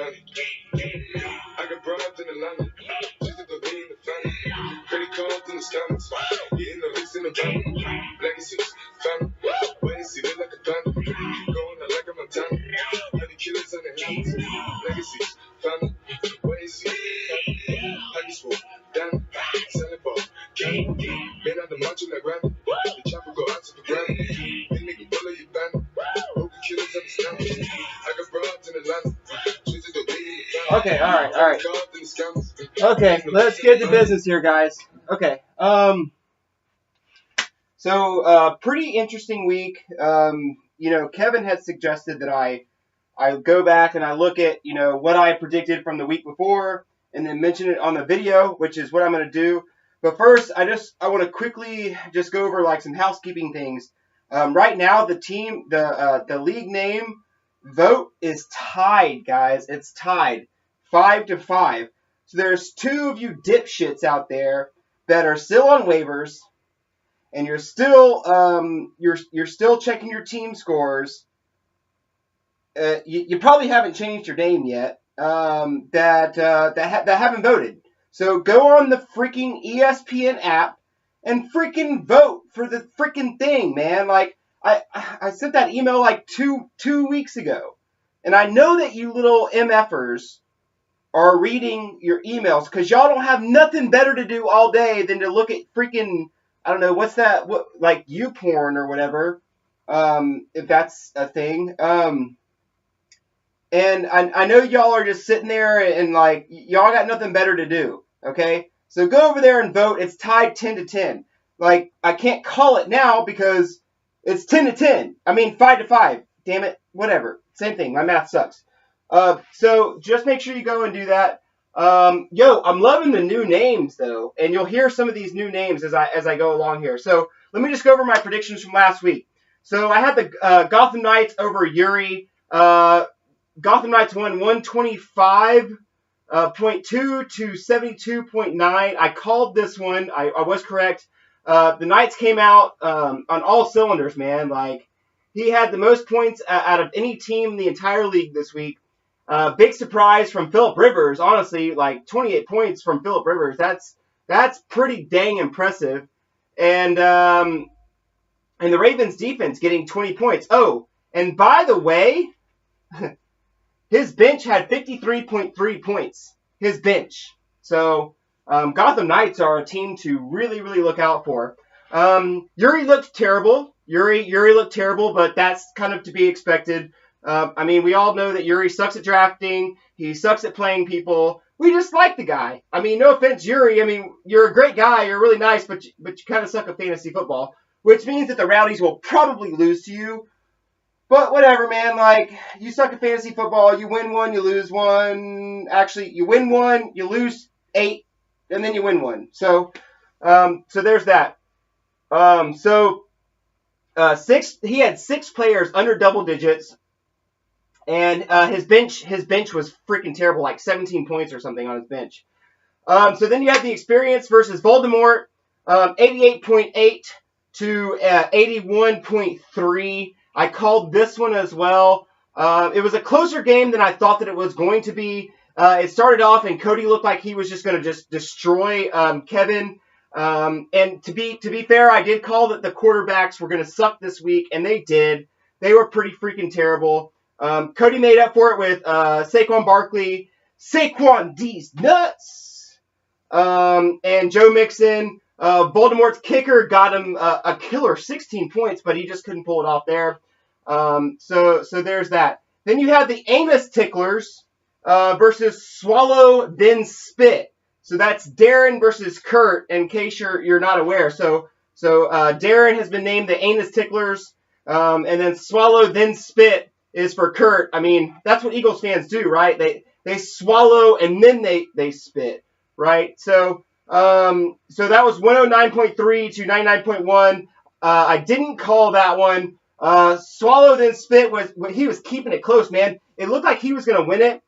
I got broads in Atlanta. She's at the lean, the family. Credit cards in the scammers. Getting the licks in the van. Legacies, family. Wait and see, they like a panda. Going out like a Montana. Many killers on their hands. Legacies, family. Wait and see, family. Huggy swoop, down. Selling ball, candy. Made out the macho like Randy. The chopper go out to the ground. They nigga follow your band. Broken killers understand. I got broads in Atlanta. She's at the lean, the family. Okay, alright. Okay, let's get to business here, guys. Okay, so, pretty interesting week. Kevin had suggested that I go back and I look at, what I predicted from the week before and then mention it on the video, which is what I'm going to do. But first, I want to quickly just go over, like, some housekeeping things. Right now, the league name vote is tied, guys. It's tied 5-5. So there's two of you dipshits out there that are still on waivers, and you're still checking your team scores. You probably haven't changed your name yet. That haven't voted. So go on the freaking ESPN app and freaking vote for the freaking thing, man. Like I sent that email like two weeks ago, and I know that you little MFers are reading your emails because y'all don't have nothing better to do all day than to look at freaking, I don't know, what's that, like YouPorn or whatever, if that's a thing. And I know y'all are just sitting there and like, y'all got nothing better to do, okay? So go over there and vote. It's tied 10-10. Like, I can't call it now because it's 10-10. I mean, 5-5. Damn it. Whatever. Same thing. My math sucks. So just make sure you go and do that. I'm loving the new names though, and you'll hear some of these new names as I go along here. So let me just go over my predictions from last week. So I had the Gotham Knights over Uri. Gotham Knights won 125.2 to 72.9. I called this one. I was correct. The Knights came out on all cylinders, man. Like, he had the most points out of any team in the entire league this week. Big surprise from Phillip Rivers, honestly, like 28 points from Phillip Rivers. That's pretty dang impressive. And the Ravens defense getting 20 points. Oh, and by the way, his bench had 53.3 points. His bench. So Gotham Knights are a team to really, really look out for. Uri looked terrible. Uri looked terrible, but that's kind of to be expected. I mean, we all know that Uri sucks at drafting. He sucks at playing people. We just like the guy. I mean, no offense, Uri. I mean, you're a great guy. You're really nice, but you kind of suck at fantasy football, which means that the Rowdies will probably lose to you. But whatever, man. Like, you suck at fantasy football. You win one, you lose one. Actually, you win one, you lose 8, and then you win one. So there's that. He had 6 players under double digits. And his bench was freaking terrible, like 17 points or something on his bench. So then you have the experience versus Voldemort, 88.8 to 81.3. I called this one as well. It was a closer game than I thought that it was going to be. It started off and Cody looked like he was just going to just destroy Kevin. And to be fair, I did call that the quarterbacks were going to suck this week, and they did. They were pretty freaking terrible. Cody made up for it with Saquon Barkley, Saquon D's nuts, and Joe Mixon. Voldemort's kicker got him a killer 16 points, but he just couldn't pull it off there. So there's that. Then you have the anus ticklers versus swallow then spit. So that's Darren versus Kurt, in case you're not aware. So Darren has been named the anus ticklers, and then swallow then spit is for Kurt. I mean, that's what Eagles fans do, right? They swallow and then they spit, right? So that was 109.3 to 99.1. I didn't call that one. Swallow then spit he was keeping it close, man. It looked like he was going to win it.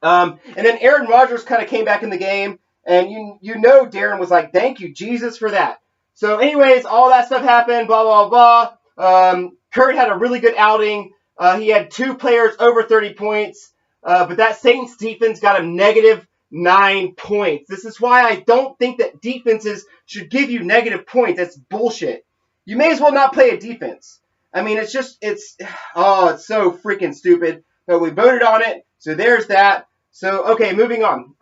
And then Aaron Rodgers kind of came back in the game, and you know Darren was like, thank you, Jesus, for that. So anyways, all that stuff happened, blah, blah, blah. Kurt had a really good outing. He had 2 players over 30 points. But that Saints defense got him -9 points. This is why I don't think that defenses should give you negative points. That's bullshit. You may as well not play a defense. I mean, it's so freaking stupid. But we voted on it, so there's that. So, okay, moving on.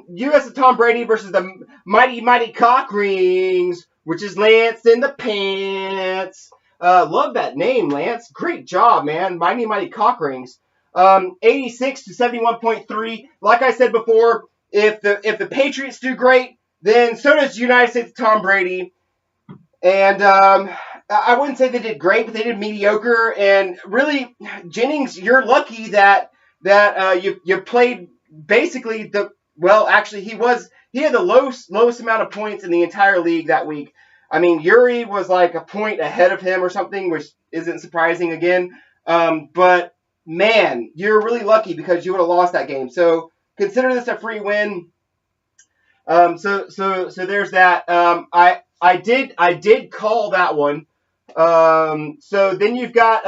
U.S. of Tom Brady versus the mighty cock rings, which is Lance in the pants. Love that name, Lance. Great job, man. Mighty cock rings. 86 to 71.3. Like I said before, if the Patriots do great, then so does the United States of Tom Brady. And I wouldn't say they did great, but they did mediocre. And really, Jennings, you're lucky that you played basically actually he had the lowest amount of points in the entire league that week. I mean, Yuri was like a point ahead of him or something, which isn't surprising again. But man, you're really lucky because you would have lost that game. So consider this a free win. So there's that. I did call that one. So then you've got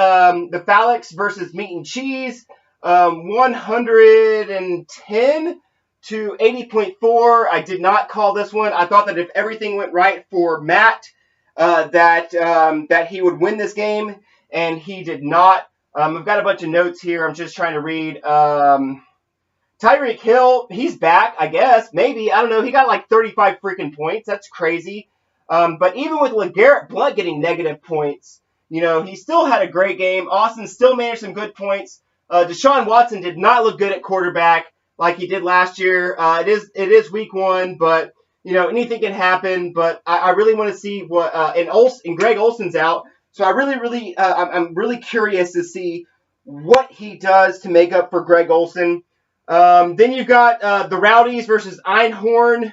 the Phalanx versus Meat and Cheese, 110 to 80.4. I did not call this one. I thought that if everything went right for Matt, that he would win this game, and he did not. I've got a bunch of notes here. I'm just trying to read. Tyreek Hill, he's back, I guess. Maybe. I don't know. He got like 35 freaking points. That's crazy. But even with LeGarrette Blount getting negative points, he still had a great game. Austin still managed some good points. Deshaun Watson did not look good at quarterback like he did last year. It is week 1, but anything can happen. But I really want to see what and Greg Olson's out, so I'm really curious to see what he does to make up for Greg Olson. Then you've got the Rowdies versus Einhorn.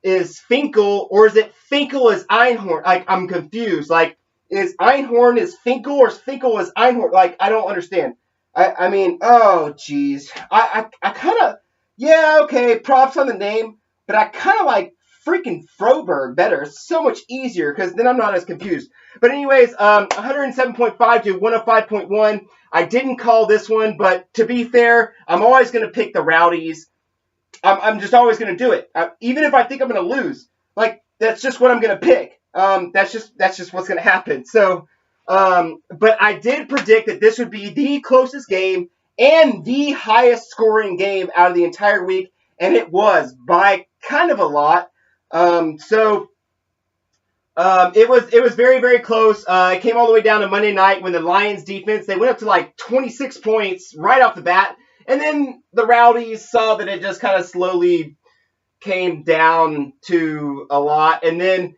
Is Finkel, or is it Finkel is Einhorn? Like, I'm confused. Like, is Einhorn is Finkel, or is Finkel is Einhorn? Like, I don't understand. I mean, oh, jeez. I kind of, yeah, okay, props on the name, but I kind of like freaking Froberg better. It's so much easier, because then I'm not as confused. But anyways, 107.5 to 105.1. I didn't call this one, but to be fair, I'm always going to pick the Rowdies. I'm just always going to do it. Even if I think I'm going to lose. Like, that's just what I'm going to pick. That's just what's going to happen. So, but I did predict that this would be the closest game and the highest scoring game out of the entire week. And it was by kind of a lot. It was very, very close. It came all the way down to Monday night when the Lions defense, they went up to like 26 points right off the bat. And then the Rowdies saw that it just kind of slowly came down to a lot. And then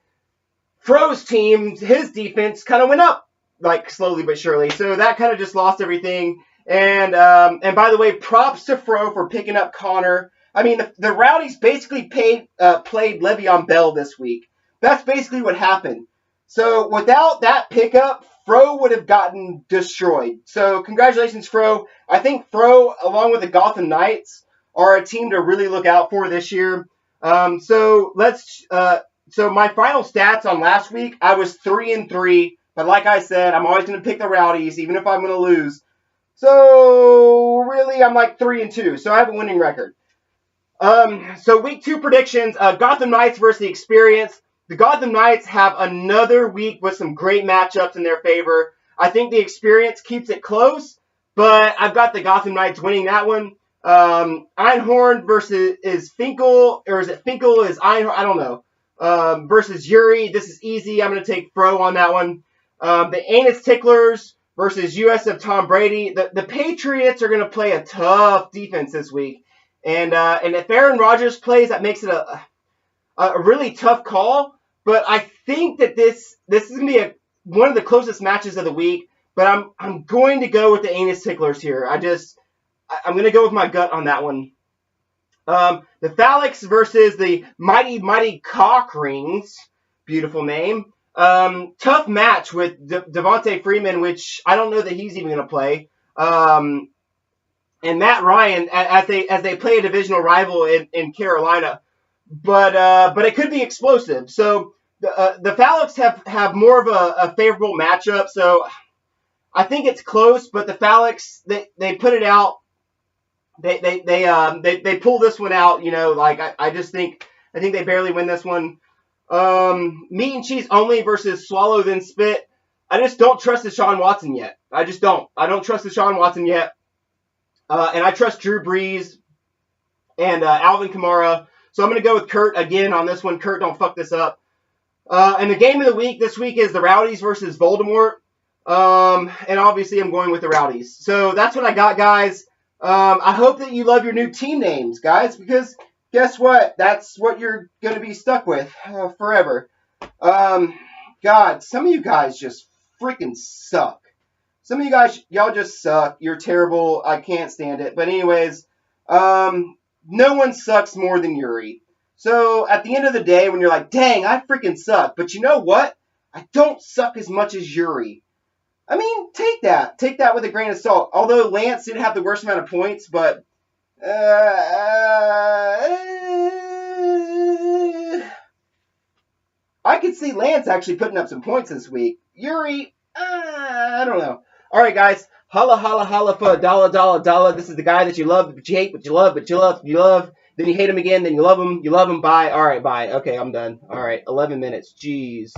Fro's team, his defense kind of went up, like slowly but surely. So that kind of just lost everything. And by the way, props to Fro for picking up Connor. I mean, the Rowdies basically played Le'Veon Bell this week. That's basically what happened. So without that pickup, Fro would have gotten destroyed. So congratulations, Fro. I think Fro, along with the Gotham Knights, are a team to really look out for this year. So my final stats on last week, I was 3-3. But like I said, I'm always going to pick the Rowdies, even if I'm going to lose. So really, I'm like 3-2. So I have a winning record. So week 2 predictions, Gotham Knights versus the Experience. The Gotham Knights have another week with some great matchups in their favor. I think the Experience keeps it close, but I've got the Gotham Knights winning that one. Einhorn versus is Finkel, or is it Finkel is Einhorn? I don't know. Versus Yuri. This is easy. I'm going to take Fro on that one. The Anus Ticklers versus U.S. of Tom Brady. The Patriots are going to play a tough defense this week. And if Aaron Rodgers plays, that makes it a really tough call. But I think that this is going to be one of the closest matches of the week. But I'm going to go with the Anus Ticklers here. I'm going to go with my gut on that one. The Phalanx versus the Mighty Cock Rings. Beautiful name. Tough match with Devontae Freeman, which I don't know that he's even going to play. And Matt Ryan as they play a divisional rival in Carolina. But it could be explosive. So the Phalanx have more of a favorable matchup. So I think it's close, but the Phalanx, they put it out They pull this one out. You know, like I just think they barely win this one. Meat and cheese only versus swallow then spit. I just don't trust Deshaun Watson yet. I just don't. I don't trust Deshaun Watson yet. And I trust Drew Brees and Alvin Kamara. So I'm going to go with Kurt again on this one. Kurt, don't fuck this up. And the game of the week this week is the Rowdies versus Voldemort. And obviously I'm going with the Rowdies. So that's what I got, guys. I hope that you love your new team names, guys, because guess what? That's what you're going to be stuck with forever. God, some of you guys just freaking suck. Some of you guys, y'all just suck. You're terrible. I can't stand it. But anyways, no one sucks more than Yuri. So at the end of the day, when you're like, dang, I freaking suck. But you know what? I don't suck as much as Yuri. I mean, take that. Take that with a grain of salt. Although Lance did have the worst amount of points, but I could see Lance actually putting up some points this week. Yuri, I don't know. All right, guys. Holla, holla, holla for a dollar, dollar, dollar. This is the guy that you love, but you hate, but you love, but you love, you love. Then you hate him again, then you love him, bye. All right, bye. Okay, I'm done. All right, 11 minutes. Jeez.